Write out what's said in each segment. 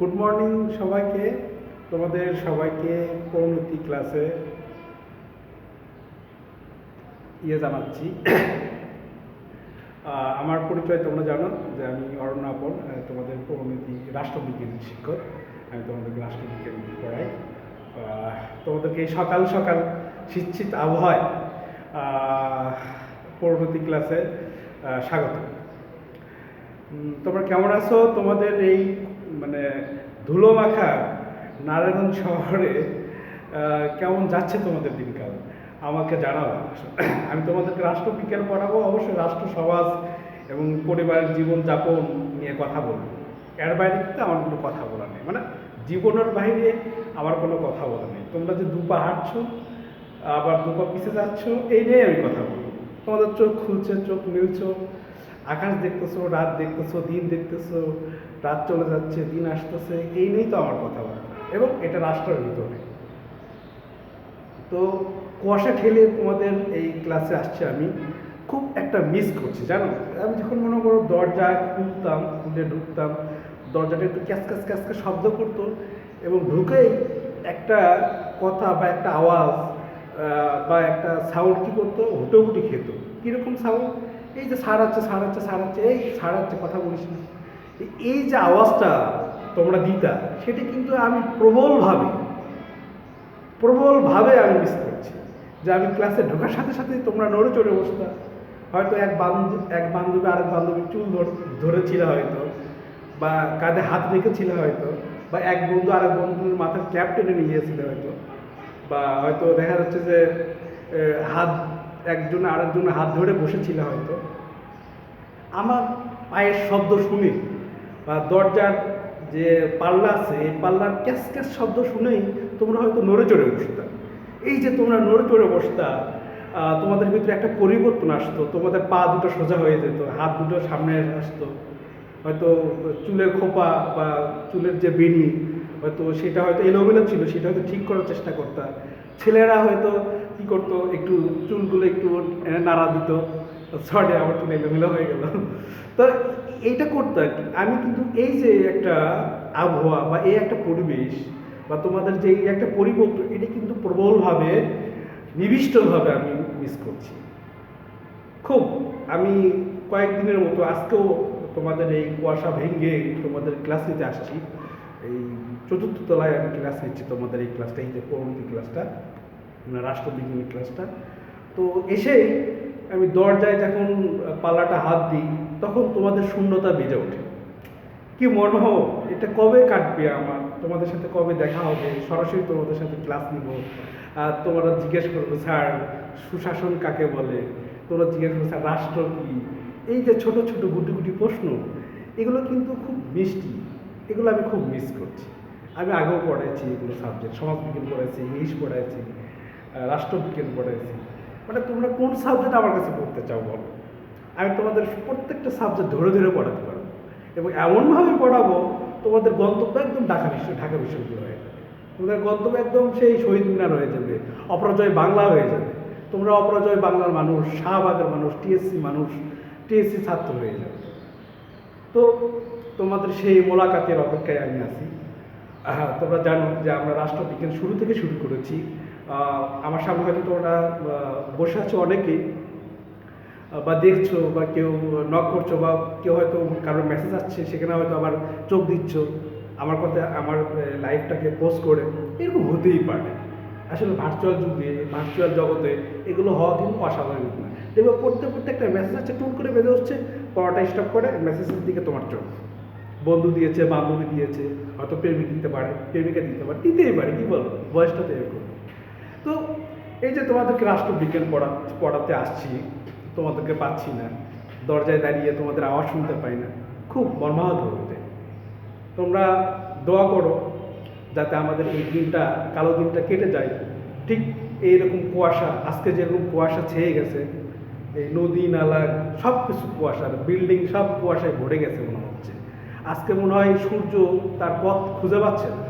Good morning সবাইকে। তোমাদের সবাইকে পরিণতি ক্লাসে জানাচ্ছি। আমার পরিচয় তোমরা জানো যে আমি অরণ্য আপন, তোমাদের পরিণতি রাষ্ট্রবিজ্ঞান শিক্ষক। আমি তোমাদেরকে রাষ্ট্রবিজ্ঞান পড়াই। তোমাদেরকে এই সকাল সকাল শীত আবহাওয়ায় পরিণতি ক্লাসে স্বাগত। তোমরা কেমন আছো? তোমাদের এই মানে ধুলো মাখা নারায়ণগঞ্জ শহরে কেমন যাচ্ছে তোমাদের দিনকাল আমাকে জানাবো। আমি তোমাদেরকে রাষ্ট্রবিজ্ঞান পড়াবো, অবশ্যই রাষ্ট্র সমাজ এবং পরিবারের জীবনযাপন নিয়ে কথা বলবো। এর বাইরে কিন্তু আমার কোনো কথা বলা নেই, মানে জীবনের বাইরে আমার কোনো কথা বলা নেই। তোমরা যে দুপা হাঁটছো আবার দুপা পিছিয়ে যাচ্ছ, এই নিয়ে আমি কথা বলবো। তোমাদের চোখ খুলছে, চোখ মিলছো, আকাশ দেখতেছো, রাত দেখতেছো, দিন দেখতেছো, রাত চলে যাচ্ছে, দিন আসতেছে, এই নিয়েই তো আমার কথাবার্তা। এবং এটা রাষ্ট্রের ভিতরে। তো কুয়াশা ঠেলে তোমাদের এই ক্লাসে আসছে, আমি খুব একটা মিস করছি জানো। আমি যখন মনে করো দরজায় খুলতাম, খুলে ঢুকতাম, দরজাটা একটু ক্যাসক্যাস ক্যাসক্যাস শব্দ করতো এবং ঢুকেই একটা কথা বা একটা আওয়াজ বা একটা সাউন্ড কী করতো, হুটোহুটি খেত। কীরকম সাউন্ড? এই যে সারাচ্ছে সারাচ্ছে সারাচ্ছে, এই সারাচ্ছে, কথা বলিস না, এই যে আওয়াজটা তোমরা দিতা, সেটা কিন্তু আমি প্রবলভাবে আমি মিস করছি। যে আমি ক্লাসে ঢোকার সাথে সাথে তোমরা নড়ে চড়ে বসতা, হয়তো এক বান্ধবী আরেক বান্ধবীর চুল ধরেছিল হয়তো, বা কাঁধে হাত রেখেছিল হয়তো, বা এক বন্ধু আরেক বন্ধুর মাথার ক্যাপ টেনে নিয়ে গিয়েছিল হয়তো, বা হয়তো দেখা যাচ্ছে যে হাত একজন আরেকজনের হাত ধরে বসেছিল হয়তো। আমার পায়ের শব্দ শুনে বা দরজার যে পাল্লা আছে, এই পাল্লার ক্যাস ক্যাস শব্দ শুনেই তোমরা হয়তো নড়ে চড়ে বসতা। এই যে তোমরা নড়ে চড়ে বসতা, তোমাদের ভিতরে একটা পরিবর্তন আসতো। তোমাদের পা দুটো সোজা হয়ে যেত, হাত দুটো সামনে আসতো, হয়তো চুলের খোপা বা চুলের যে বেনি হয়তো সেটা হয়তো এলোমেলো ছিল, সেটা হয়তো ঠিক করার চেষ্টা করতাম। ছেলেরা হয়তো কী করতো, একটু চুলগুলো একটু নাড়া দিত, সরে আমার চুল এলোমেলো হয়ে গেল। তো এইটা করতো আর কি। আমি কিন্তু এই যে একটা আবহাওয়া বা এই একটা পরিবেশ বা তোমাদের যে এই একটা পরিবর্তন, এটা কিন্তু প্রবলভাবে নিবিষ্টভাবে আমি মিস করছি খুব। আমি কয়েকদিনের মতো আজকেও তোমাদের এই কুয়াশা ভেঙে তোমাদের ক্লাস নিতে আসছি। এই চতুর্থ তলায় আমি ক্লাস নিচ্ছি, তোমাদের এই ক্লাসটা, এই যে পরবর্তী ক্লাসটা, রাষ্ট্রবিজ্ঞানের ক্লাসটা। তো এসেই আমি দরজায় যখন পাল্লাটা হাত দিই, তখন তোমাদের শূন্যতা বেজে ওঠে। কি মনে হোক এটা কবে কাটবে, আমার তোমাদের সাথে কবে দেখা হবে, সরাসরি তোমাদের সাথে ক্লাস নিব। আর তোমরা জিজ্ঞেস করবো স্যার সুশাসন কাকে বলে, তোমরা জিজ্ঞেস করবো স্যার রাষ্ট্র কী। এই যে ছোট ছোট গুটি গুটি প্রশ্ন, এগুলো কিন্তু খুব মিষ্টি, এগুলো আমি খুব মিস করছি। আমি আগেও পড়াইছি এগুলো সাবজেক্ট, সমাজবিজ্ঞান পড়াইছি, ইংলিশ পড়াইছি, রাষ্ট্রবিজ্ঞান পড়াইছি। মানে তোমরা কোন সাবজেক্ট আমার কাছে পড়তে চাও বলো, আমি তোমাদের প্রত্যেকটা সাবজেক্ট ধরে ধরে পড়াতে পারবো এবং এমনভাবে পড়াবো তোমাদের গন্তব্য একদম ঢাকা বিশ্ববিদ্যালয় হয়ে যাবে। তোমাদের গন্তব্য একদম সেই শহীদ মিনার হয়ে যাবে, অপরাজয় বাংলা হয়ে যাবে। তোমরা অপরাজয় বাংলার মানুষ, শাহবাগের মানুষ, টিএসসি ছাত্র হয়ে যাবে। তো তোমাদের সেই মোলাকাতের অপেক্ষায় আমি আছি। তোমরা জানো যে আমরা রাষ্ট্রবিজ্ঞান শুরু থেকে শুরু করেছি। আমার সামনে হয়তো তোমরা বসে আছো অনেকেই, বা দেখছো, বা কেউ নক করছো, বা কেউ হয়তো কারোর মেসেজ আসছে, সেখানে হয়তো আবার চোখ দিচ্ছ আমার কথা, আমার লাইফটাকে পোস্ট করে। এরকম হতেই পারে। আসলে ভার্চুয়াল যুগে, ভার্চুয়াল জগতে এগুলো হওয়া কিন্তু অস্বাভাবিক না। দেখবে পড়তে পড়তে একটা মেসেজ আসছে, টুন করে বেঁধে হচ্ছে, পড়াটা স্টপ করে মেসেজের দিকে তোমার চোখ। বন্ধু দিয়েছে, বান্ধবী দিয়েছে, হয়তো প্রেমিক দিতে পারে, প্রেমিকা দিতে পারে, দিতেই পারে, কী বলো, বয়সটা তো এরকম। তো এই যে তোমাদেরকে রাষ্ট্রবিজ্ঞান পড়াতে আসছি, তোমাদেরকে পাচ্ছি না, দরজায় দাঁড়িয়ে তোমাদের আওয়াজ শুনতে পাই না, খুব মর্মাহত হতে। তোমরা দোয়া করো যাতে আমাদের এই দিনটা, কালো দিনটা কেটে যায়। ঠিক এইরকম কুয়াশা, আজকে যেরকম কুয়াশা ছেয়ে গেছে, এই নদী নালা সব কিছু কুয়াশার, বিল্ডিং সব কুয়াশায় ভরে গেছে মনে হচ্ছে। আজকে মনে হয় সূর্য তার পথ খুঁজে পাচ্ছে না।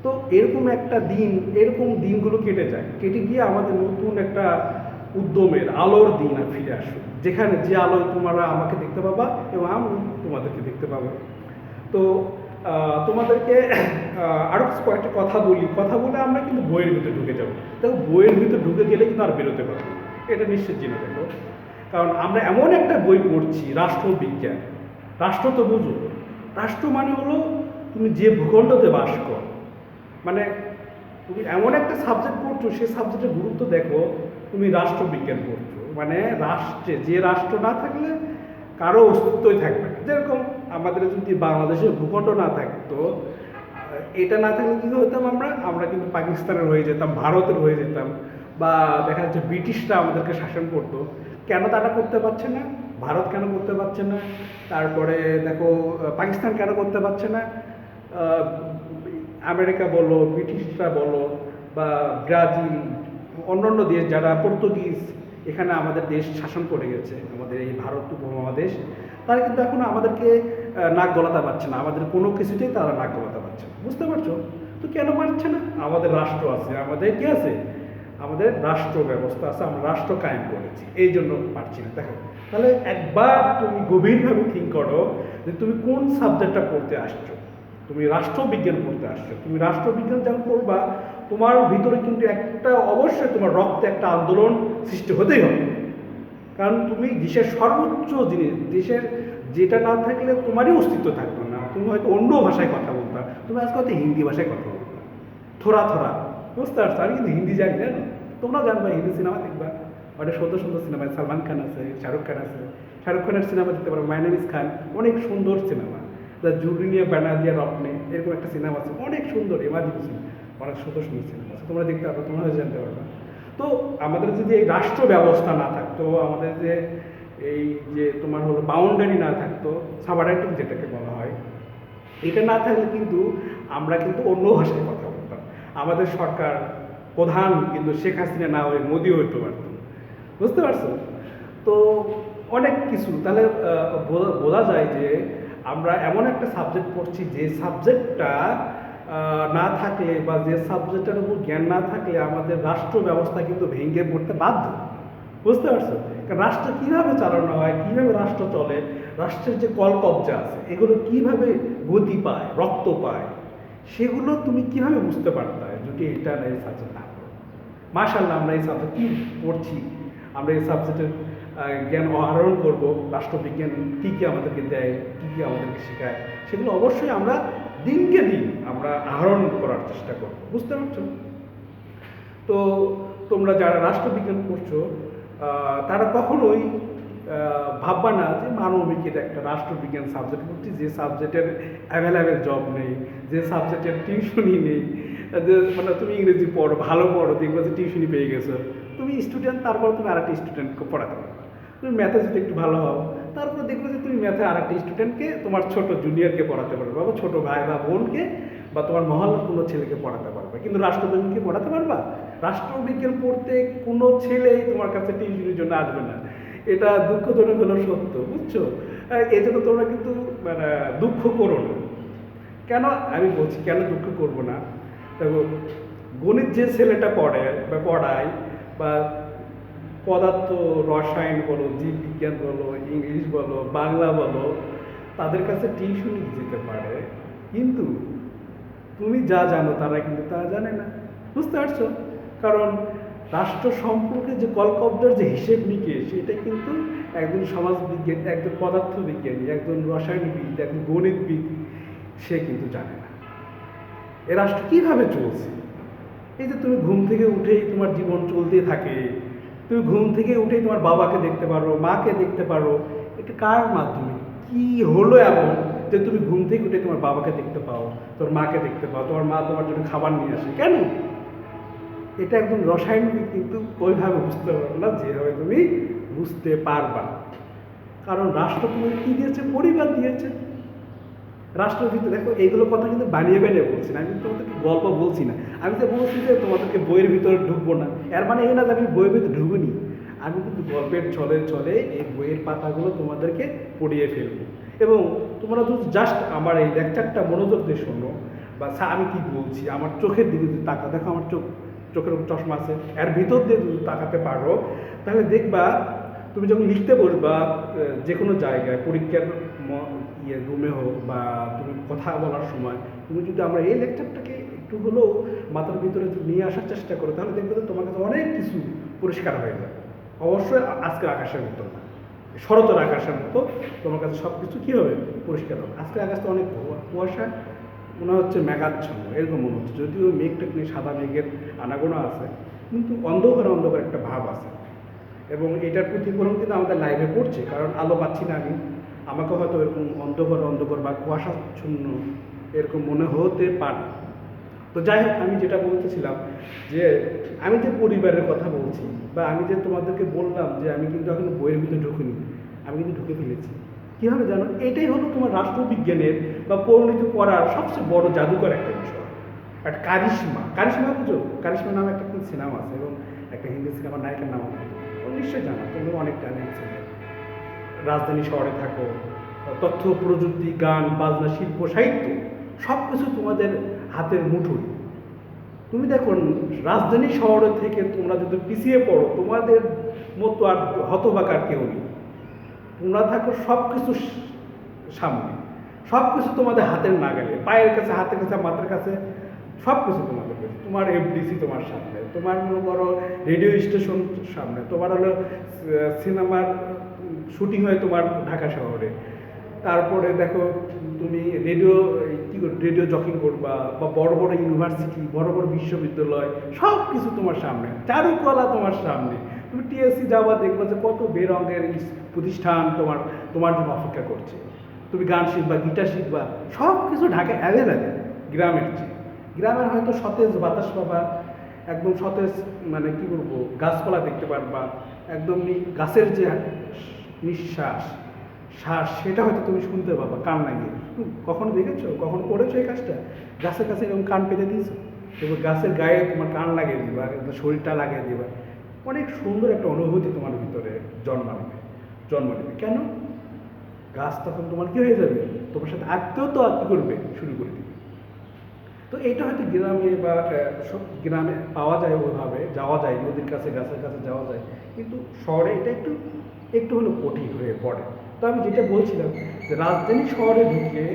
তো এরকম একটা দিন, এরকম দিনগুলো কেটে যায়, কেটে গিয়ে আমাদের নতুন একটা উদ্যমের আলোর দিন ফিরে আসবে, যেখানে যে আলোয় তোমরা আমাকে দেখতে পাবা এবং আমি তোমাদেরকে দেখতে পাবো। তো তোমাদেরকে আরও কয়েকটা কথা বলে আমরা কিন্তু বইয়ের ভিতরে ঢুকে যাবো। দেখো বইয়ের ভিতরে ঢুকে গেলে কিন্তু আর বেরোতে পারবো না, এটা নিশ্চিত জেনে দেখো। কারণ আমরা এমন একটা বই পড়ছি, রাষ্ট্রবিজ্ঞান। রাষ্ট্র তো বুঝো, রাষ্ট্র মানে হলো তুমি যে ভূখণ্ডতে বাস করো, মানে তুমি এমন একটা সাবজেক্ট পড়ছো, সেই সাবজেক্টের গুরুত্ব দেখো, তুমি রাষ্ট্রবিজ্ঞান পড়ছো, মানে রাষ্ট্রে যে রাষ্ট্র না থাকলে কারো অস্তিত্বই থাকবে না। যেরকম আমাদের যদি বাংলাদেশের ভূখণ্ড না থাকতো, এটা না থাকলে কী হতাম আমরা আমরা কিন্তু পাকিস্তানের হয়ে যেতাম, ভারতের হয়ে যেতাম, বা দেখা যাচ্ছে ব্রিটিশরা আমাদেরকে শাসন করতো। কেন তারা করতে পারছে না? ভারত কেন করতে পারছে না? তারপরে দেখো পাকিস্তান কেন করতে পারছে না? আমেরিকা বলো, ব্রিটিশরা বলো, বা ব্রাজিল, অন্যান্য দেশ যারা পর্তুগিজ এখানে আমাদের দেশ শাসন করে গেছে, আমাদের এই ভারত উপমহাদেশ, তারা কিন্তু এখন আমাদেরকে নাক গলাতে পারছে না, আমাদের কোনো কিছুতেই তারা নাক গলাতে পারছে না। বুঝতে পারছো? তো কেন পারছে না? আমাদের রাষ্ট্র আছে, আমাদের কি আছে, আমাদের রাষ্ট্র ব্যবস্থা আছে, আমরা রাষ্ট্র কায়েম করেছি, এই জন্য পারছি না। দেখো তাহলে একবার তুমি গভীরভাবে থিঙ্ক করো যে তুমি কোন সাবজেক্টটা পড়তে আসছো। তুমি রাষ্ট্রবিজ্ঞান পড়তে আসছো, তুমি রাষ্ট্রবিজ্ঞান যখন পড়বা, তোমার ভিতরে কিন্তু একটা অবশ্যই তোমার রক্তে একটা আন্দোলন সৃষ্টি হতেই হবে। কারণ তুমি দেশের সর্বোচ্চ জিনিস, দেশের যেটা না থাকলে তোমারই অস্তিত্ব থাকবে না। তুমি হয়তো অন্য ভাষায় কথা বলতা, তুমি আজকে হয়তো হিন্দি ভাষায় কথা বলতা, থোড়া থোড়া। বুঝতে পারছো? আমি কিন্তু হিন্দি জানি, জানো? তোমরা জানবা, হিন্দি সিনেমা দেখবা, অনেক সুন্দর সুন্দর সিনেমা, সালমান খান আছে, শাহরুখ খান আছে। শাহরুখ খানের সিনেমা দেখতে পারো, মাই নেম ইজ খান, অনেক সুন্দর সিনেমা। দ্য জুডিনিয়া ব্যানার্জিয়া রপ্নে, এরকম একটা সিনেমা আছে, অনেক সুন্দর, এমার্জেন্সি, অনেক সুন্দর সুন্দর সিনেমা আছে, তোমরা দেখতে পারো, তোমরা হয়তো জানতে পারবা। তো আমাদের যদি এই রাষ্ট্র ব্যবস্থা না থাকতো, আমাদের যে এই যে তোমার হলো বাউন্ডারি না থাকতো, সাবারেটিং যেটাকে বলা হয়, এটা না থাকলে কিন্তু আমরা কিন্তু অন্য ভাষায় কথা বলতাম। আমাদের সরকার প্রধান কিন্তু শেখ হাসিনা না হয়ে মোদি হইতে পারত। বুঝতে পারছো? তো অনেক কিছু তাহলে বোঝা যায় যে আমরা এমন একটা সাবজেক্ট পড়ছি, যে সাবজেক্টটা না থাকলে বা যে সাবজেক্টের উপর জ্ঞান না থাকলে আমাদের রাষ্ট্র ব্যবস্থা কিন্তু ভেঙে পড়তে বাধ্য। বুঝতে পারছো? কারণ রাষ্ট্র কীভাবে চালানো হয়, কীভাবে রাষ্ট্র চলে, রাষ্ট্রের যে কলকব্জা আছে, এগুলো কীভাবে গতি পায়, রক্ত পায়, সেগুলো তুমি কীভাবে বুঝতে পারতে যদি এটা না এই সাবজেক্ট না করো। মাশাআল্লাহ, আমরা এই সাবজেক্ট কী পড়ছি, আমরা এই সাবজেক্টের জ্ঞান আহরণ করবো। রাষ্ট্রবিজ্ঞান কী কী আমাদেরকে দেয়, কী কী আমাদেরকে শেখায়, সেগুলো অবশ্যই আমরা দিনকে দিন আমরা আহরণ করার চেষ্টা করব। বুঝতে পারছো? তো তোমরা যারা রাষ্ট্রবিজ্ঞান পড়ছো, তারা কখনোই ভাববা না যে মানবিকের একটা রাষ্ট্রবিজ্ঞান সাবজেক্ট পড়ছি, যে সাবজেক্টের অ্যাভেলেবেল জব নেই, যে সাবজেক্টের টিউশনই নেই। মানে তুমি ইংরেজি পড়ো, ভালো পড়ো, দেখবে যে টিউশনই পেয়ে গেছো, তুমি স্টুডেন্ট, তারপর তুমি আরেকটা স্টুডেন্টকে পড়াতে পারবে। তুমি ম্যাথে যদি একটু ভালো হও, তারপর দেখবে যে তুমি ম্যাথে আরেকটা স্টুডেন্টকে, তোমার ছোট জুনিয়রকে পড়াতে পারবে, বা ছোটো ভাই বা বোনকে, বা তোমার মহল্লার কোনো ছেলেকে পড়াতে পারবে। কিন্তু রাষ্ট্রবিজ্ঞানকে পড়াতে পারবা? রাষ্ট্রবিজ্ঞান পড়তে কোনো ছেলেই তোমার কাছে টিউশনের জন্য আসবে না। এটা দুঃখজনক হলেও সত্য। বুঝছো? এই জন্য তোমরা কিন্তু মানে দুঃখ করো না। কেন আমি বলছি কেন দুঃখ করবো না? দেখো, গণিত যে ছেলেটা পড়ে বা পড়ায়, বা পদার্থ রসায়ন বলো, জীববিজ্ঞান বলো, ইংলিশ বলো, বাংলা বলো, তাদের কাছে টিউশন যেতে পারে, কিন্তু তুমি যা জানো তারা কিন্তু তা জানে না। বুঝতে পারছো? কারণ রাষ্ট্র সম্পর্কে যে কলকব্জার যে হিসেব নিকেশ, সেটা কিন্তু একজন সমাজবিজ্ঞানী, একজন পদার্থবিজ্ঞানী, একজন রসায়নবিদ, একজন গণিতবিদ, সে কিন্তু জানে না এ রাষ্ট্র কীভাবে চলছে। এই যে তুমি ঘুম থেকে উঠেই তোমার জীবন চলতে থাকে, তুমি ঘুম থেকে উঠেই তোমার বাবাকে দেখতে পারো, মাকে দেখতে পারো, এটা কার মাধ্যমে, কি হলো এমন যে তুমি ঘুম থেকে উঠে তোমার বাবাকে দেখতে পাও, তোর মাকে দেখতে পাও, তোমার মা তোমার জন্য খাবার নিয়ে আসে? কেন? এটা একদম রসায়নবিদ কিন্তু ওইভাবে বুঝতে পারবে না যেভাবে তুমি বুঝতে পারবা। কারণ রাষ্ট্র তোমাকে কী দিয়েছে? পরিবার দিয়েছে। রাষ্ট্রের ভিতরে দেখো, এইগুলো কথা কিন্তু বানিয়ে বানিয়ে বলছি না, আমি তোমাদেরকে গল্প বলছি না। আমি তো বলছি যে তোমাদেরকে বইয়ের ভিতরে ঢুকবো না, এর মানে এই না যে আমি বইয়ের ভিতরে ঢুকিনি। আমি কিন্তু গল্পের ছলে ছলে এই বইয়ের পাতাগুলো তোমাদেরকে পড়িয়ে ফেলবো, এবং তোমরা যদি জাস্ট আমার এই লেকচারটা মনোযোগ দিয়ে শোনো, বা আমি কি বলছি, আমার চোখের দিকে যদি তাকা, দেখো আমার চোখের চশমা আছে, এর ভিতর দিয়ে যদি তাকাতে পারো, তাহলে দেখবা তুমি যখন লিখতে বসবা যে কোনো জায়গায়, পরীক্ষার রুমে হোক বা তুমি কথা বলার সময় তুমি যদি আমরা এই লেকচারটাকে একটু হলেও মাথার ভিতরে নিয়ে আসার চেষ্টা করো, তাহলে দেখবে যে তোমার কাছে অনেক কিছু পরিষ্কার হয়ে যাবে। অবশ্যই আজকের আকাশের মতো না, শরতের আকাশের মতো তোমার কাছে সব কিছু কী হবে, পরিষ্কার হবে। আজকের আকাশটা অনেক কুয়াশা, মনে হচ্ছে মেঘাচ্ছন্ন এরকম মনে হচ্ছে, যদিও মেঘটা নিয়ে সাদা মেঘের আনাগোনা আছে, কিন্তু অন্ধকার অন্ধকার একটা ভাব আছে। এবং এটার প্রতিফলন কিন্তু আমাদের লাইভে পড়ছে, কারণ আলো পাচ্ছি না আমি, আমাকে হয়তো এরকম অন্ধকার অন্ধকার বা কুয়াশাচ্ছন্ন এরকম মনে হতে পারে। তো যাই হোক, আমি যেটা বলতেছিলাম যে আমি যে পরিবারের কথা বলছি, বা আমি যে তোমাদেরকে বললাম যে আমি কিন্তু এখন বইয়ের ভিতরে ঢুকিনি, আমি কিন্তু ঢুকে ফেলেছি। কীভাবে জানো? এটাই হলো তোমার রাষ্ট্রবিজ্ঞানের বা পরিণতি পড়ার সবচেয়ে বড় জাদুকর একটা বিষয়, একটা কারিশমা। কারিশমা বুঝো? কারিশমা নামে একটা সিনেমা আছে, এবং একটা হিন্দি সিনেমার নায়িকার নাম নিশ্চয়ই জানো, তুমি অনেক ট্যালেন্ট ছিল। রাজধানী শহরে থাকো, তথ্য প্রযুক্তি, গান বাজনা, শিল্প সাহিত্য সব কিছু তোমাদের হাতের মুঠোয়। তুমি দেখো, রাজধানী শহরে থেকে তোমরা যদি পিছিয়ে পড়ো, তোমাদের মতো আর হতবাকার কেউ নেই। তোমরা থাকো সব কিছু সামনে, সব কিছু তোমাদের হাতের নাগালে, পায়ের কাছে, হাতের কাছে, মাথার কাছে, সব কিছু তোমাদের কাছে। তোমার এফডিসি তোমার সামনে, তোমার মনে করো রেডিও স্টেশন সামনে, তোমার হলো সিনেমার শুটিং হয় তোমার ঢাকা শহরে। তারপরে দেখো তুমি রেডিও জকিং করবা, বা বড় বড় ইউনিভার্সিটি, বড় বড় বিশ্ববিদ্যালয়, সব কিছু তোমার সামনে, চারুকলা তোমার সামনে। তুমি টিএসসি যাবা, দেখবা যে কত বেরঙের প্রতিষ্ঠান তোমার জন্য অপেক্ষা করছে। তুমি গান শিখবা, গিটার শিখবা, সব কিছু ঢাকায় অ্যাভেলেবেল। গ্রামের চেয়ে, গ্রামের হয়তো সতেজ বাতাস পাবা, একদম সতেজ, মানে কি বলবো, গাছপালা দেখতে পারবা, একদম গাছের যে নিঃশ্বাস শ্বাস, সেটা হয়তো তুমি শুনতে পাবা কান লাগিয়ে। কখনো দেখেছো, কখনো করেছো এই কাজটা? গাছের কাছে এরকম কান পেতে দিয়েছো, এবার গাছের গায়ে তোমার কান লাগিয়ে দিবা, শরীরটা লাগিয়ে দিবা, অনেক সুন্দর একটা অনুভূতি তোমার ভিতরে জন্ম নেবে। কেন? গাছ তখন তোমার কি হয়ে যাবে, তোমার সাথে আত্মীয়তা কি করবে, শুরু করে দিবে। তো এটা হয়তো গ্রামে বা সব গ্রামে পাওয়া যায়, ওইভাবে যাওয়া যায়, নদীর কাছে, গাছের কাছে যাওয়া যায়, কিন্তু শহরে এটা একটু হলো কঠিন হয়ে পড়ে। তো আমি যেটা বলছিলাম যে রাজধানী শহরে ঢুকে,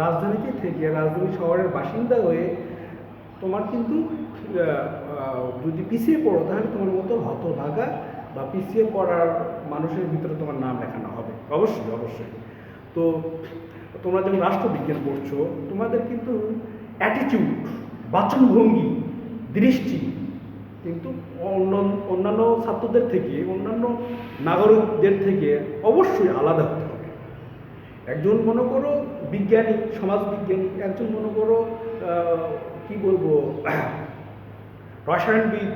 রাজধানীতে থেকে, রাজধানী শহরের বাসিন্দা হয়ে তোমার কিন্তু যদি পিছিয়ে পড়ো, তাহলে তোমার মতো হতভাগা বা পিছিয়ে পড়ার মানুষের ভিতরে তোমার নাম লেখানো হবে, অবশ্যই অবশ্যই। তো তোমরা যখন রাষ্ট্রবিজ্ঞান পড়ছো, তোমাদের কিন্তু অ্যাটিটিউড, বাচনভঙ্গি, দৃষ্টি কিন্তু অন্যান্য ছাত্রদের থেকে, অন্যান্য নাগরিকদের থেকে অবশ্যই আলাদা হতে হবে। একজন মনে করো বিজ্ঞানী, সমাজবিজ্ঞানী, একজন মনে করো কি বলবো, রসায়নবিদ,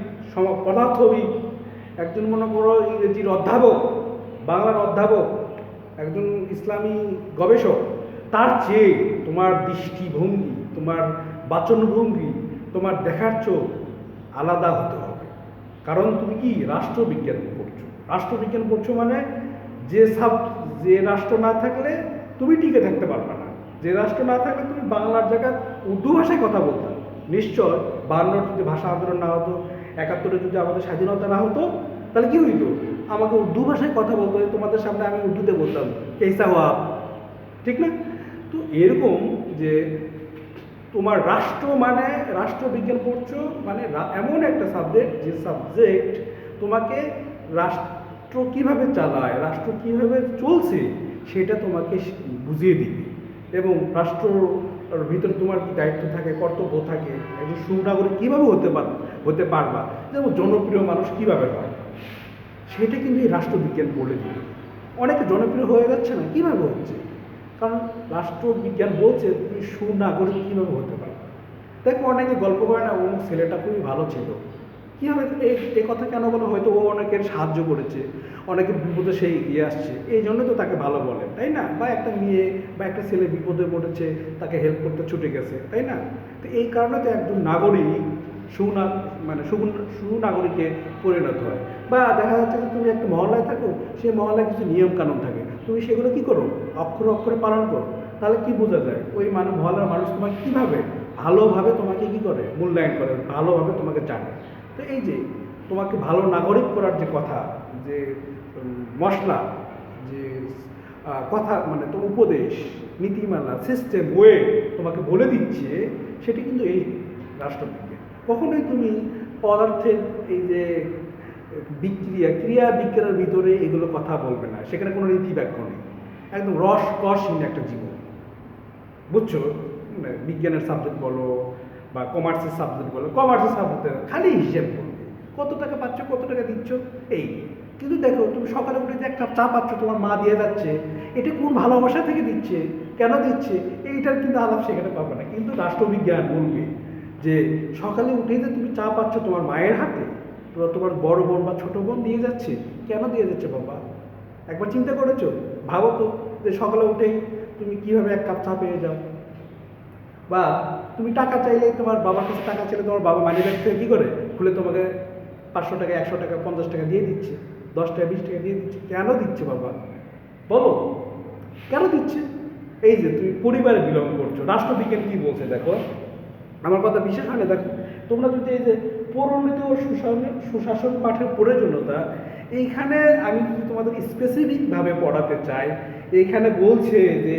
পদার্থবিদ, একজন মনে করো ইংরেজির অধ্যাপক, বাংলার অধ্যাপক, একজন ইসলামী গবেষক, তার চেয়ে তোমার দৃষ্টিভঙ্গি, তোমার বাচনভঙ্গি, তোমার দেখার চোখ আলাদা হতে হবে। কারণ তুমি কি রাষ্ট্রবিজ্ঞান পড়ছো। রাষ্ট্রবিজ্ঞান পড়ছো মানে যে রাষ্ট্র না থাকলে তুমি টিকে থাকতে পারবে না, যে রাষ্ট্র না থাকলে তুমি বাংলার জায়গায় উর্দু ভাষায় কথা বলতাম। নিশ্চয় 52 যদি ভাষা আন্দোলন না হতো, 71 যদি আমাদের স্বাধীনতা না হতো, তাহলে কি হইতো? আমাকে উর্দু ভাষায় কথা বলতে হয়, তোমাদের সামনে আমি উর্দুতে বলতাম কেসা হওয়া, ঠিক না? তো এরকম যে তোমার মানে রাষ্ট্রবিজ্ঞান পড়ছো মানে এমন একটা সাবজেক্ট, যে সাবজেক্ট তোমাকে রাষ্ট্র কিভাবে চালায়, রাষ্ট্র কিভাবে চলছে, সেটা তোমাকে বুঝিয়ে দিবে। এবং রাষ্ট্রর ভিতরে তোমার কি দায়িত্ব থাকে, কর্তব্য থাকে, একজন সুনাগরিক কীভাবে হতে পারবা, যেমন জনপ্রিয় মানুষ কীভাবে হয়, সেটা কিন্তু এই রাষ্ট্রবিজ্ঞান বলে দিবে। অনেকে জনপ্রিয় হয়ে যাচ্ছে না, কীভাবে হচ্ছে? কারণ রাষ্ট্রবিজ্ঞান বলছে তুমি সুনাগরিক কীভাবে হতে পারবে। দেখো অনেকে গল্প করে না, অমুক ছেলেটা খুবই ভালো ছিল, কীভাবে এই কথা কেন বলো? হয়তো ও অনেকের সাহায্য করেছে, অনেকের বিপদে সে এগিয়ে আসছে, এই জন্য তো তাকে ভালো বলে, তাই না? বা একটা মেয়ে বা একটা ছেলে বিপদে পড়েছে, তাকে হেল্প করতে ছুটে গেছে, তাই না? তো এই কারণে তো একজন নাগরিক সুনাগরিকে পরিণত হয়। বা দেখা যাচ্ছে যে তুমি একটা মহল্লায় থাকো, সেই মহল্লায় কিছু নিয়ম কানুন থাকে, তুমি সেগুলো কি করো, অক্ষরে অক্ষরে পালন করো। তাহলে কি বোঝা যায়? ওই মহল্লার মানুষ তোমাকে কীভাবে ভালোভাবে তোমাকে কি করে, মূল্যায়ন করে, ভালোভাবে তোমাকে জানে। তো এই যে তোমাকে ভালো নাগরিক করার যে কথা, যে মশলা, যে কথা মানে তো উপদেশ, নীতিমালা, সিস্টেম, ওয়ে তোমাকে বলে দিচ্ছে, সেটি কিন্তু এই রাষ্ট্রবিজ্ঞান। কখনোই তুমি পদার্থের এই যে ক্রিয়া বিক্রিয়ার ভিতরে এগুলো কথা বলবে না, সেখানে কোনো নীতি বাক্য নেই, একদম রস কসহীন একটা জীবন, বুঝছো? বিজ্ঞানের সাবজেক্ট বলো বা কমার্সের সাবজেক্ট বলো, কমার্সের সাবজেক্টে খালি হিসেব করবে, কত টাকা পাচ্ছ, কত টাকা দিচ্ছ, এই। কিন্তু দেখো, তুমি সকালে উঠে যে এক কাপ চা পাচ্ছ, তোমার মা দিয়ে যাচ্ছে, এটা কোন ভালোবাসা থেকে দিচ্ছে, কেন দিচ্ছে, এইটার কিন্তু আলাপ সেখানে পাবে না। কিন্তু রাষ্ট্রবিজ্ঞান বলবে যে সকালে উঠে যে তুমি চা পাচ্ছ তোমার মায়ের হাতে, তোমার বড় বোন বা ছোট বোন দিয়ে যাচ্ছে, কেন দিয়ে যাচ্ছে বাবা? একবার চিন্তা করেছো? ভাবো তো যে সকালে উঠেই তুমি কিভাবে এক কাপ চা পেয়ে যাও। বা তুমি টাকা চাইলে, তোমার বাবার কাছে টাকা চাইলে তোমার বাবা মানি ব্যাগ থেকে কী করে খুলে তোমাকে 500 টাকা, 100 টাকা, 50 টাকা দিয়ে দিচ্ছে, 10 টাকা, 20 টাকা দিয়ে দিচ্ছে। কেন দিচ্ছে বাবা? বলো, কেন দিচ্ছে? এই যে তুমি পরিবারে বিলং করছো, রাষ্ট্রবিজ্ঞান কি বলছে দেখো, আমার কথা বিশেষ হয় না। দেখো, তোমরা যদি এই যে পরিণতি ও সুশাসন পাঠের প্রয়োজনীয়তা, এইখানে আমি যদি তোমাদের স্পেসিফিকভাবে পড়াতে চাই, এইখানে বলছে যে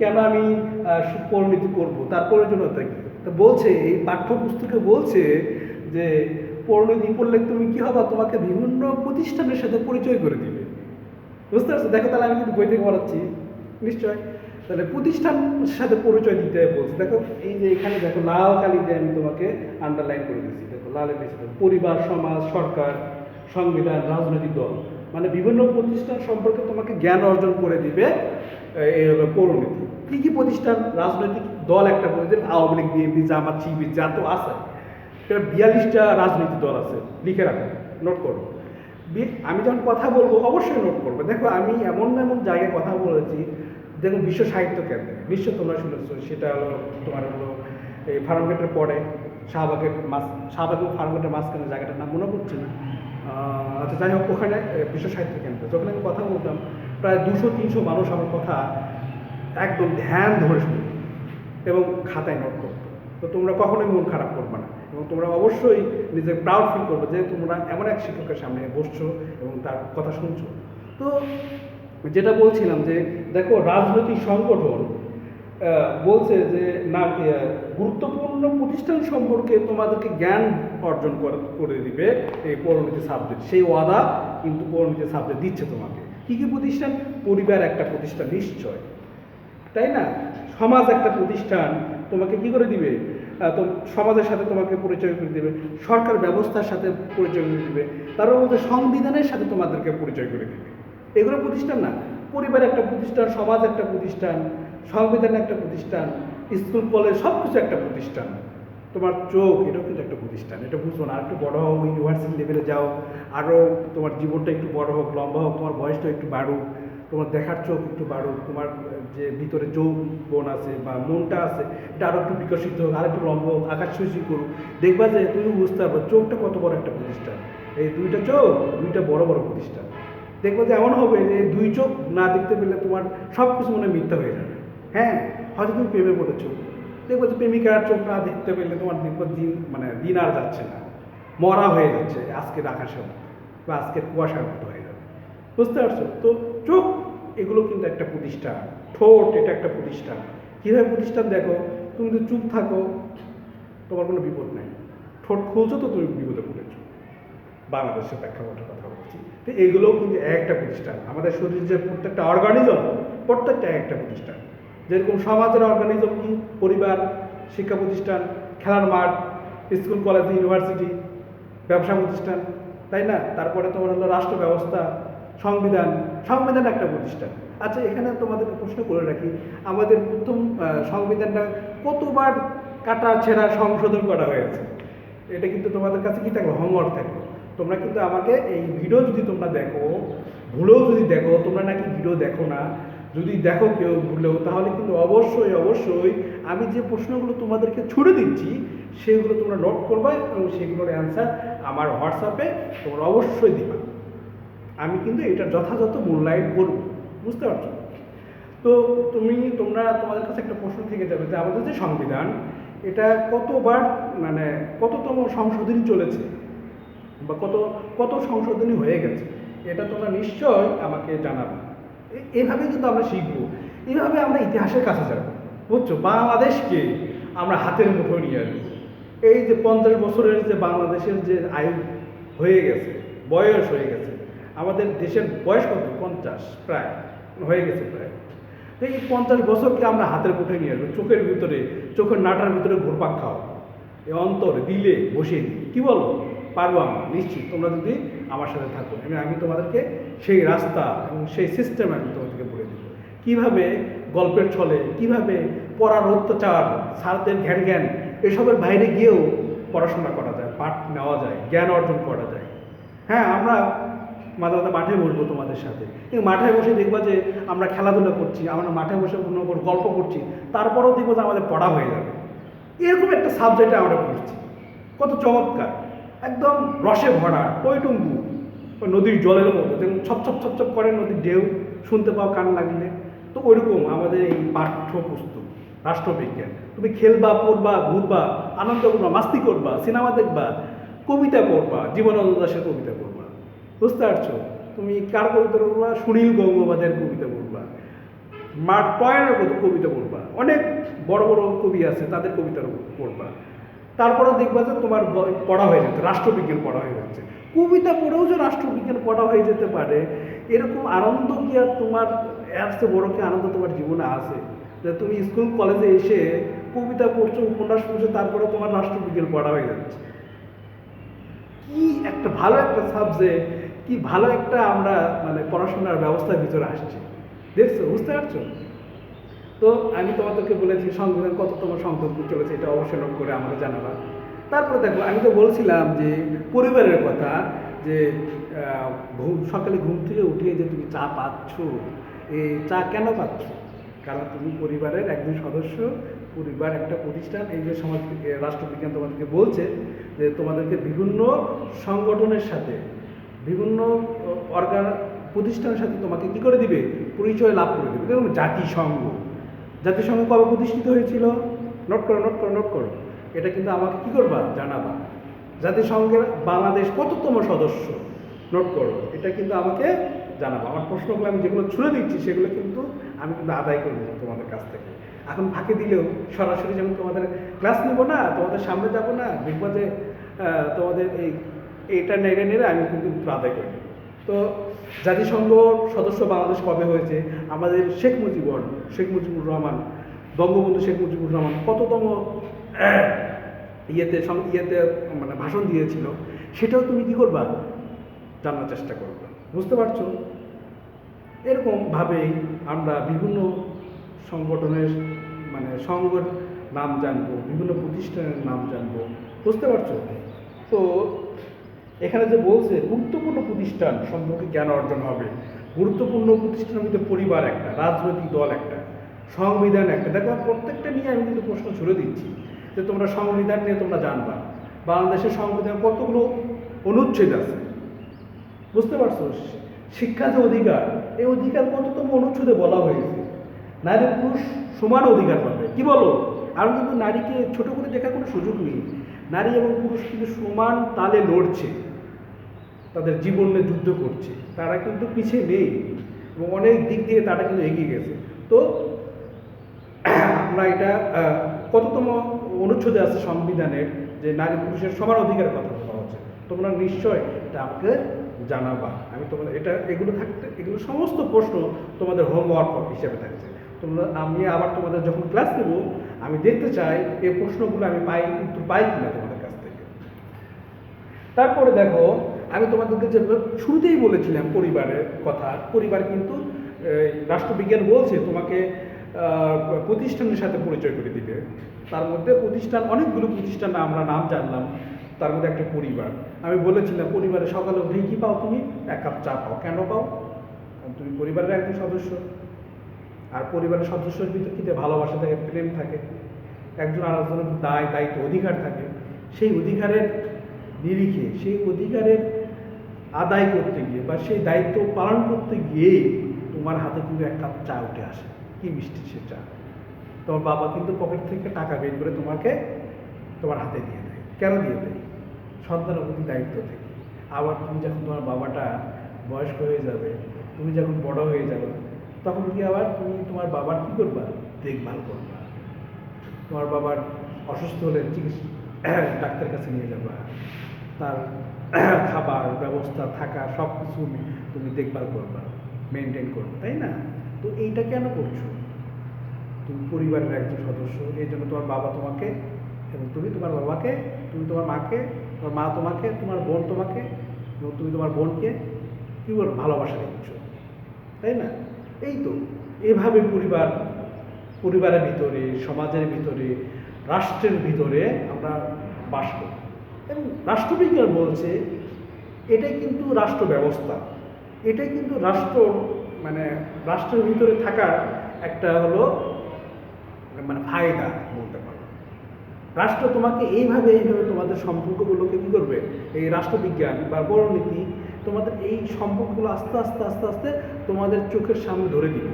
কেন আমি পরিণতি করবো, তার প্রয়োজনীয়তা কি। তো বলছে, এই পাঠ্যপুস্তকে বলছে যে পরিণতি পড়লে তুমি কি হবা, তোমাকে বিভিন্ন প্রতিষ্ঠানের সাথে পরিচয় করে দিবে। বুঝতে পারছো? দেখো, তাহলে আমি কিন্তু বই থেকে পড়াচ্ছি নিশ্চয়। তাহলে প্রতিষ্ঠানের সাথে পরিচয় দিতে বলছে। দেখো, এই যে এখানে দেখো লাল কালি দিয়ে আমি তোমাকে আন্ডারলাইন করে দিচ্ছি। দেখো লালের নিচে পরিবার, সমাজ, সরকার, সংবিধান, রাজনৈতিক দল, মানে বিভিন্ন প্রতিষ্ঠান সম্পর্কে তোমাকে জ্ঞান অর্জন করে দিবে এই হলো পরিণতি। কী কী প্রতিষ্ঠান, রাজনৈতিক দল একটা বলে দেন, আওয়ামী লীগ, বিএনপি, জামাত, শিবির, যা তো আছে, 42টা রাজনৈতিক দল আছে, লিখে রাখো, নোট করো। আমি যখন কথা বলবো অবশ্যই নোট করবে। দেখো, আমি এমন এমন জায়গায় কথা বলেছি, দেখো বিশ্ব সাহিত্য কেন্দ্রে, নিশ্চয় তোমরা শুনেছো, সেটা হলো তোমার হলো এই ফার্মগেটের পরে শাহবাগ এবং ফার্মগেটের মাঝখানে জায়গাটার নাম মনে পড়ছে না। আচ্ছা, যাই হোক, ওখানে বিশ্ব সাহিত্য কেন্দ্র, যখন আমি কথা বলতাম প্রায় 200-300 মানুষ আমার কথা একদম ধ্যান ধরে শুনত এবং খাতায় নোট করতো। তো তোমরা কখনোই মন খারাপ করবে না, এবং তোমরা অবশ্যই নিজে প্রাউড ফিল করবে যে তোমরা এমন এক শিক্ষকের সামনে বসছো এবং তার কথা শুনছো। তো যেটা বলছিলাম যে দেখো, রাজনৈতিক সংগঠন বলছে যে না, গুরুত্বপূর্ণ প্রতিষ্ঠান সম্পর্কে তোমাদেরকে জ্ঞান অর্জন করে দিবে এই পরিণতি সাবজেক্ট। সেই ওয়াদা কিন্তু পরিণতি সাবজেক্ট দিচ্ছে তোমাকে। কী কী প্রতিষ্ঠান? পরিবার একটা প্রতিষ্ঠান নিশ্চয়, তাই না? সমাজ একটা প্রতিষ্ঠান, তোমাকে কি করে দিবে? তো সমাজের সাথে তোমাকে পরিচয় করে দেবে, সরকার ব্যবস্থার সাথে পরিচয় করে দেবে, তারপর মধ্যে সংবিধানের সাথে তোমাদেরকে পরিচয় করে দেবে। এগুলো প্রতিষ্ঠান না? পরিবার একটা প্রতিষ্ঠান, সমাজ একটা প্রতিষ্ঠান, সংবিধান একটা প্রতিষ্ঠান, স্কুল কলেজ সব কিছু একটা প্রতিষ্ঠান। তোমার চোখ, এটাও কিন্তু একটা প্রতিষ্ঠান, এটা বুঝবো না। আর একটু বড়ো হোক, ইউনিভার্সিটি লেভেলে যাও, আরও তোমার জীবনটা একটু বড় হোক, লম্বা হোক, তোমার বয়সটা একটু বাড়ুক, তোমার দেখার চোখ একটু বাড়ুক, তোমার যে ভিতরে যৌবন আছে বা মনটা আছে, এটা আরও একটু বিকশিত হোক, আর একটু লম্বা হোক, আকাশ ছুঁচি করুক, দেখবা যে তুমি বুঝতে পারবো চোখটা কত বড় একটা প্রতিষ্ঠান। এই দুইটা চোখ, দুইটা বড় বড় প্রতিষ্ঠান। দেখবো যে এমন হবে যে দুই চোখ না দেখতে পেলে তোমার সব কিছু মনে মিথ্যা হয়ে যাবে। হ্যাঁ, হয়তো তুমি প্রেমে পড়েছো, দেখবো যে প্রেমিকার চোখ না দেখতে পেলে তোমার দেখবো দিন আর যাচ্ছে না, মরা হয়ে যাচ্ছে আজকের আকাশের মতো বা আজকের কুয়াশার মতো হয়ে যাবে। বুঝতে পারছো? তো চোখ, এগুলো কিন্তু একটা প্রতিষ্ঠান। ঠোঁট, এটা একটা প্রতিষ্ঠান। কীভাবে প্রতিষ্ঠান? দেখো, তুমি যদি চুপ থাকো তোমার কোনো বিপদ নেই, ঠোঁট খুলছো তো তুমি বিপদে পড়েছো। বাংলাদেশের প্রেক্ষাপটের কথা বলছি। তো এগুলোও কিন্তু একটা প্রতিষ্ঠান। আমাদের শরীরের যে প্রত্যেকটা অর্গানিজম, প্রত্যেকটা একটা প্রতিষ্ঠান। যেরকম সমাজের অর্গানিজম কি? পরিবার, শিক্ষা প্রতিষ্ঠান, খেলার মাঠ, স্কুল, কলেজ, ইউনিভার্সিটি, ব্যবসা প্রতিষ্ঠান, তাই না? তারপরে তোমার হলো রাষ্ট্র ব্যবস্থা, সংবিধান, সংবিধান একটা প্রতিষ্ঠান। আচ্ছা, এখানে তোমাদেরকে প্রশ্ন করে রাখি, আমাদের প্রথম সংবিধানটা কতবার কাটা ছেঁড়া সংশোধন করা হয়েছে? এটা কিন্তু তোমাদের কাছে কি থাকলো? হোমওয়ার্ক থাকলো। তোমরা কিন্তু আমাকে এই ভিডিও যদি তোমরা দেখো, ভুলেও যদি দেখো, তোমরা নাকি ভিডিও দেখো না, যদি দেখো কেউ ভুলেও, তাহলে কিন্তু অবশ্যই অবশ্যই আমি যে প্রশ্নগুলো তোমাদেরকে ছুড়ে দিচ্ছি সেগুলো তোমরা নোট করবে এবং সেগুলোর অ্যান্সার আমার হোয়াটসঅ্যাপে তোমরা অবশ্যই দিবা। আমি কিন্তু এটা যথাযথ মূল্যায়ন করব। বুঝতে পারছো? তো তোমাদের কাছে একটা প্রশ্ন থেকে যাবে যে আমাদের যে সংবিধান, এটা কতবার মানে কততম সংশোধনী চলেছে বা কত সংশোধনী হয়ে গেছে, এটা তোমরা নিশ্চয় আমাকে জানাবে। এইভাবে কিন্তু আমরা শিখবো, এইভাবে আমরা ইতিহাসের কাছে যাবো, বুঝছো? বাংলাদেশকে আমরা হাতের মুঠোয় নিয়ে আসবো। এই যে 50 বছরের যে বাংলাদেশের যে আয়ু হয়ে গেছে, বয়স হয়ে গেছে, আমাদের দেশের বয়স কত? 50 প্রায় হয়ে গেছে প্রায়। তো এই 50 বছরকে আমরা হাতের মুঠোয় নিয়ে আসবো, চোখের ভিতরে, চোখের নাটার ভিতরে ঘুরপাক খাও, এই অন্তর দিলে বসিয়ে দিই। কী বলো? পারবো আমরা নিশ্চিত, তোমরা যদি আমার সাথে থাকো। আমি তোমাদেরকে সেই রাস্তা এবং সেই সিস্টেম আমি তোমাদেরকে বলে দেবো, কীভাবে গল্পের ছলে, কীভাবে পড়ার অত্যাচার, স্যারদের ঘ্যান জ্ঞান এসবের বাইরে গিয়েও পড়াশোনা করা যায়, পাঠ নেওয়া যায়, জ্ঞান অর্জন করা যায়। হ্যাঁ, আমরা মাঝে মাঝে মাঠে বসবো তোমাদের সাথে, কিন্তু মাঠে বসে দেখবো যে আমরা খেলাধুলা করছি, আমরা মাঠে বসে কোনো গল্প করছি, তারপরেও দেখবো যে আমাদের পড়া হয়ে যাবে। এরকম একটা সাবজেক্টে আমরা পড়ছি, কত চমৎকার, একদম রসে ভরা, টইটুম্বু, নদীর জলের মতো, যেমন ছপছপ ছপছপ করে নদীর ঢেউ, শুনতে পাও কান লাগলে। তো ওইরকম আমাদের এই পাঠ্যপুস্তক রাষ্ট্রবিজ্ঞান। তুমি খেলবা, পড়বা, ঘুরবা, আনন্দ করবা, মাস্তি করবা, সিনেমা দেখবা, কবিতা পড়বা, জীবনানন্দ দাশের কবিতা পড়বা, বুঝতে পারছো? তুমি কার কবিতা পড়বা? সুনীল গঙ্গোপাধ্যায়ের কবিতা পড়বা, মার্ক টয়েনের কবিতা পড়বা, অনেক বড় বড় কবি আছে তাদের কবিতা পড়বা। তারপরেও দেখবা যে তোমার পড়া হয়ে যাচ্ছে, রাষ্ট্রবিজ্ঞান পড়া হয়ে যাচ্ছে। কবিতা পড়েও যে রাষ্ট্রবিজ্ঞান পড়া হয়ে যেতে পারে, এরকম আনন্দ কি আর তোমার, এর চেয়ে বড় কি আনন্দ তোমার জীবনে আছে? যে তুমি স্কুল কলেজে এসে কবিতা পড়ছো, উপন্যাস পড়ছো, তারপরে তোমার রাষ্ট্রবিজ্ঞান পড়া হয়ে যাচ্ছে। কি একটা ভালো একটা সাবজেক্ট, কি ভালো একটা আমরা মানে পড়াশোনার ব্যবস্থার ভিতরে আসছি, দেখছো? বুঝতে পারছো? তো আমি তোমাদেরকে বলেছি সংবিধান কততম সংশোধন চলেছে, এটা অবশ্যই নোট করে আমাকে জানাবা। তারপরে দেখো, আমি তো বলছিলাম যে পরিবারের কথা, যে সকালে ঘুম থেকে উঠিয়ে যে তুমি চা পাচ্ছ, এই চা কেন পাচ্ছ? কারণ তুমি পরিবারের একজন সদস্য, পরিবার একটা প্রতিষ্ঠান। এই যে সমাজ রাষ্ট্রবিজ্ঞান তোমাদেরকে বলছে যে তোমাদেরকে বিভিন্ন সংগঠনের সাথে, বিভিন্ন প্রতিষ্ঠানের সাথে তোমাকে কি করে দিবে? পরিচয় লাভ করে দেবে। যেমন জাতিসংঘ, জাতিসংঘ কবে প্রতিষ্ঠিত হয়েছিল? নোট করো, নোট করো, নোট করো। এটা কিন্তু আমাকে কি করবা? জানাবা। জাতিসংঘের বাংলাদেশ কততম সদস্য? নোট করো, এটা কিন্তু আমাকে জানাবো। আমার প্রশ্নগুলো আমি যেগুলো ছুড়ে দিচ্ছি সেগুলো কিন্তু আমি কিন্তু আদায় করে নেবো তোমাদের কাছ থেকে। এখন ফাঁকি দিলেও সরাসরি যেমন তোমাদের ক্লাস নেবো না, তোমাদের সামনে যাবো না, দেখবো যে তোমাদের এইটা নেড়ে নেড়ে আমি কিন্তু উত্তর আদায় করে নেব। তো জাতিসংঘ সদস্য বাংলাদেশ কবে হয়েছে? আমাদের শেখ মুজিবুর রহমান, বঙ্গবন্ধু শেখ মুজিবুর রহমান কততম ইয়েতে মানে ভাষণ দিয়েছিল, সেটাও তুমি কি করবা? জানার চেষ্টা করবা। বুঝতে পারছো? এরকমভাবেই আমরা বিভিন্ন সংগঠনের মানে সংঘের নাম জানবো, বিভিন্ন প্রতিষ্ঠানের নাম জানবো। বুঝতে পারছো? তো এখানে যে বলছে গুরুত্বপূর্ণ প্রতিষ্ঠান সম্পর্কে জ্ঞান অর্জন হবে। গুরুত্বপূর্ণ প্রতিষ্ঠানের মধ্যে পরিবার একটা, রাজনৈতিক দল একটা, সংবিধান একটা। দেখো, প্রত্যেকটা নিয়ে আমি কিন্তু প্রশ্ন ছুড়ে দিচ্ছি যে তোমরা সংবিধান নিয়ে তোমরা জানবা। বাংলাদেশের সংবিধান কতগুলো অনুচ্ছেদ আছে, বুঝতে পারছো? শিক্ষা যে অধিকার, এই অধিকার কততম অনুচ্ছেদে বলা হয়েছে? নারী পুরুষ সমান অধিকার পাবে। কি বলো? আর কিন্তু নারীকে ছোট করে দেখার কোনো সুযোগ নেই। নারী এবং পুরুষ কিন্তু সমান তালে লড়ছে, তাদের জীবনে যুদ্ধ করছে, তারা কিন্তু পিছিয়ে নেই এবং অনেক দিক দিয়ে তারা কিন্তু এগিয়ে গেছে। তো আমরা এটা কততম অনুচ্ছেদে আছে সংবিধানের যে নারী পুরুষের সমান অধিকারের কথা বলা হচ্ছে? তোমরা নিশ্চয় এটা আমাকে জানাবা। আমি তোমাদের এগুলো সমস্ত প্রশ্ন তোমাদের হোমওয়ার্ক হিসেবে থাকছে। আমি আবার তোমাদের যখন ক্লাস নেব, আমি দেখতে চাই এই প্রশ্নগুলো আমি উত্তর পাই কিনা তোমাদের কাছ থেকে। তারপরে দেখো, আমি তোমাদেরকে যে শুরুতেই বলেছিলাম পরিবারের কথা, পরিবার কিন্তু রাষ্ট্রবিজ্ঞান বলছে তোমাকে প্রতিষ্ঠানের সাথে পরিচয় করে দিবে। তার মধ্যে অনেকগুলো প্রতিষ্ঠান আমরা নাম জানলাম, তার মধ্যে একটা পরিবার। আমি বলেছিলাম পরিবারে সকালে উঠেই কী পাও? তুমি 1 কাপ চা পাও। কেন পাও? কারণ তুমি পরিবারের একজন সদস্য। আর পরিবারের সদস্যের ভিতরে কিন্তু ভালোবাসা থাকে, প্রেম থাকে, একজন আরেকজনের দায়িত্ব, অধিকার থাকে। সেই অধিকারের নিরিখে, সেই অধিকারের আদায় করতে গিয়ে বা সেই দায়িত্ব পালন করতে গিয়েই তোমার হাতে কিন্তু 1 কাপ চা উঠে আসে। কি মিষ্টি সে চা! তোমার বাবা কিন্তু পকেট থেকে টাকা বের করে তোমাকে তোমার হাতে দিয়ে দেয়। কেন দিয়ে দেয়? সন্তানের প্রতি দায়িত্ব থেকে। আবার তুমি যখন তোমার বাবাটা বয়স্ক হয়ে যাবে, তুমি যখন বড় হয়ে যাবে, তখন কি আবার তুমি তোমার বাবার কী করবা, দেখভাল করবা। তোমার বাবার অসুস্থ হলে চিকিৎসা ডাক্তারের কাছে নিয়ে যাবা, তার খাবার ব্যবস্থা থাকা সব কিছু তুমি দেখভাল করবা, মেনটেন করবে, তাই না? তো এইটা কেন করছো? তুমি পরিবারের একজন সদস্য, এই জন্য তোমার বাবা তোমাকে এবং তুমি তোমার বাবাকে, তুমি তোমার মাকে, তোমার মা তোমাকে, তোমার বোন তোমাকে এবং তুমি তোমার বোনকে কী বল ভালোবাসা দিচ্ছ, তাই না? এই তো এভাবে পরিবারের ভিতরে, সমাজের ভিতরে, রাষ্ট্রের ভিতরে আমরা বাস করি। এবং রাষ্ট্রবিজ্ঞান বলছে এটাই কিন্তু রাষ্ট্র ব্যবস্থা, এটাই কিন্তু মানে রাষ্ট্রের ভিতরে থাকার একটা হলো মানে ফায়দা বলতে পারো। রাষ্ট্র তোমাকে এইভাবে তোমাদের সম্পর্কগুলোকে কী করবে, এই রাষ্ট্রবিজ্ঞান বা বড়নীতি তোমাদের এই সম্পর্কগুলো আস্তে আস্তে আস্তে আস্তে তোমাদের চোখের সামনে ধরে দিবে।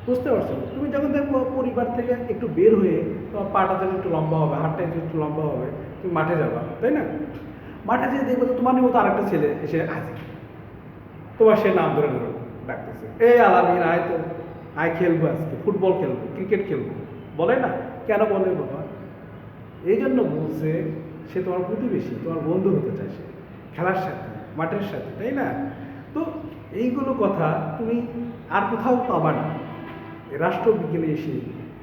বুঝতে পারছো? তুমি যখন দেখবো পরিবার থেকে একটু বের হয়ে তোমার পাটা যেন একটু লম্বা হবে, হাতটা একটু লম্বা হবে, তুমি মাঠে যাবা, তাই না? মাঠে যেয়ে দেখবো তো তোমার মতো আরেকটা ছেলে এসে হাজির, তোমার সে নাম ধরে ডাকতেছে, এই আলামিন আয় তো, আয় খেলবো, আজকে ফুটবল খেলবো, ক্রিকেট খেলবো, বলে না? কেন বলে বাবা? এই জন্য বলছে সে তোমার প্রতিবেশী, তোমার বন্ধু হতে চায়, সে খেলার সাথে, মাঠের সাথে, তাই না? তো এইগুলো কথা তুমি আর কোথাও পাবা না, রাষ্ট্রবিজ্ঞানে এসে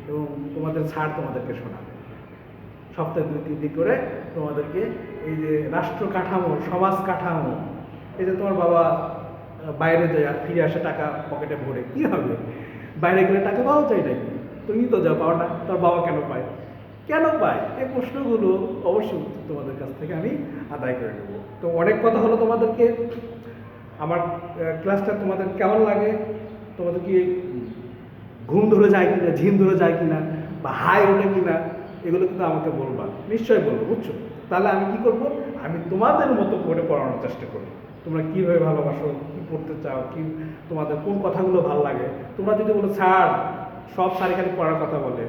এবং তোমাদের স্যার তোমাদেরকে শোনাবে সপ্তাহে 2-3 দিন করে তোমাদেরকে এই যে রাষ্ট্র কাঠামো, সমাজ কাঠামো, এই যে তোমার বাবা বাইরে যায় আর ফিরে আসে টাকা পকেটে ভরে, কী হবে? বাইরে গেলে টাকা পাওয়া যায় নাকি? তুমি তো যাও, পাও না, তোর বাবা কেন পায়? কেন পায়? এই প্রশ্নগুলো অবশ্যই তোমাদের কাছ থেকে আমি আদায় করে নেব। তো অনেক কথা হলো তোমাদেরকে, আমার ক্লাসটা তোমাদের কেমন লাগে, তোমাদের কি ঘুম ধরে যায় কিনা, ঝিম ধরে যায় কিনা, বা হাই ওঠে কিনা, এগুলো কিন্তু আমাকে বলবা, নিশ্চয়ই বলবো, বুঝছো? তাহলে আমি কি করব, আমি তোমাদের মতো করে পড়ানোর চেষ্টা করি। তোমরা কীভাবে ভালোবাসো, কী পড়তে চাও, কি তোমাদের কোন কথাগুলো ভালো লাগে। তোমরা যদি বলো স্যার সব স্যারই খালি পড়ার কথা বলে,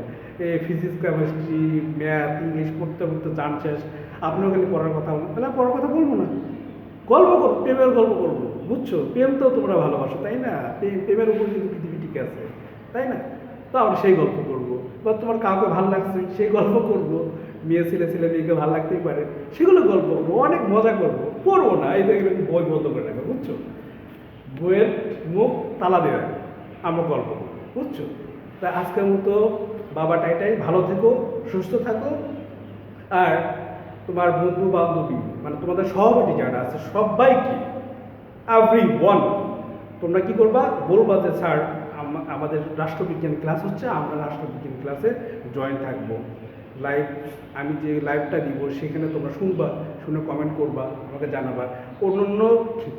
এই ফিজিক্স, কেমিস্ট্রি, ম্যাথ, ইংলিশ পড়তে পড়তে চান শেষ, আপনিও খালি পড়ার কথা বলেন, তাহলে পড়ার কথা বলবো না, গল্প করবো, প্রেমের গল্প করবো, বুঝছো? প্রেম তো তোমরা ভালোবাসো, তাই না? প্রেমের উপর কিন্তু পৃথিবী টিকে আছে, তাই না? তো আমরা সেই গল্প করবো, বা তোমার কাউকে ভালো লাগছে সেই গল্প করবো, মেয়ে ছেলে মেয়েকে ভালো লাগতেই পারে, সেগুলো গল্প করবো, অনেক মজা করবো, পড়বো না। এই দেখবে বই বন্ধ করে রাখবে, বুঝছো? বইয়ের মুখ তালা দিয়ে রাখবে, আমরা গল্প করবো, বুঝছো? তা আজকের মতো বাবা টাইটাই, ভালো থেকো, সুস্থ থাকো। আর তোমার বন্ধু বান্ধবী মানে তোমাদের সহপাঠী যারা আছে সবাইকে, এভরিওয়ান, তোমরা কি করবা, বলবা যে স্যার আমাদের রাষ্ট্রবিজ্ঞান ক্লাস হচ্ছে, আমরা রাষ্ট্রবিজ্ঞান ক্লাসে জয়েন থাকবো। লাইভ, আমি যে লাইভটা দিব সেখানে তোমরা শুনবা, শুনে কমেন্ট করবা, আমাকে জানাবা। অন্য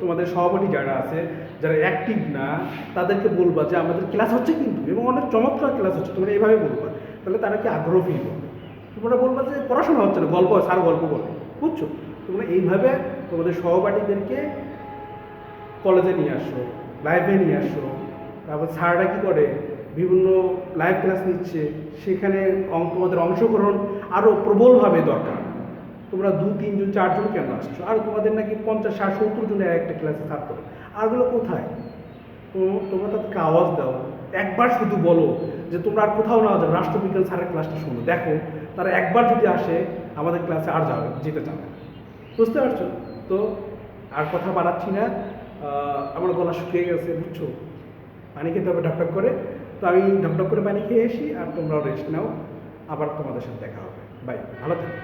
তোমাদের সহপাঠী যারা আছে, যারা অ্যাক্টিভ না, তাদেরকে বলবা যে আমাদের ক্লাস হচ্ছে কিন্তু, এবং অনেক চমৎকার ক্লাস হচ্ছে, তোমরা এইভাবে বলবা, তাহলে তারা কি আগ্রহ ফিল করবে। তোমরা বলবা যে পড়াশোনা হচ্ছে না, গল্প, স্যার গল্প বলে, বুঝছো? তোমরা এইভাবে তোমাদের সহপাঠীদেরকে কলেজে নিয়ে আসো, লাইভে নিয়ে আসো। তারপর স্যাররা কী করে, বিভিন্ন লাইভ ক্লাস নিচ্ছে, সেখানে তোমাদের অংশগ্রহণ আরও প্রবলভাবে দরকার। তোমরা 2-3 জন 4 জন কেন আসছো? আর তোমাদের নাকি 50-60-70 জনের একটা ক্লাসে ছাত্র, আরগুলো কোথায়? তোমরা তাদেরকে আওয়াজ দাও, একবার শুধু বলো যে তোমরা আর কোথাও না যাও, রাষ্ট্রবিজ্ঞান স্যারের ক্লাসটা শোনো, দেখো তারা একবার যদি আসে আমাদের ক্লাসে আর যেতে চাবে। বুঝতে পারছো? তো আর কথা বাড়াচ্ছি না, আমার গলা শুকিয়ে গেছে, বুঝছো? পানি খেতে হবে ঢকঢক করে। তো আমি ঢকঢক করে পানি খেয়ে আসি, আর তোমরাও রেস্ট নাও, আবার তোমাদের সাথে দেখা হবে। বাই, ভালো থাকো।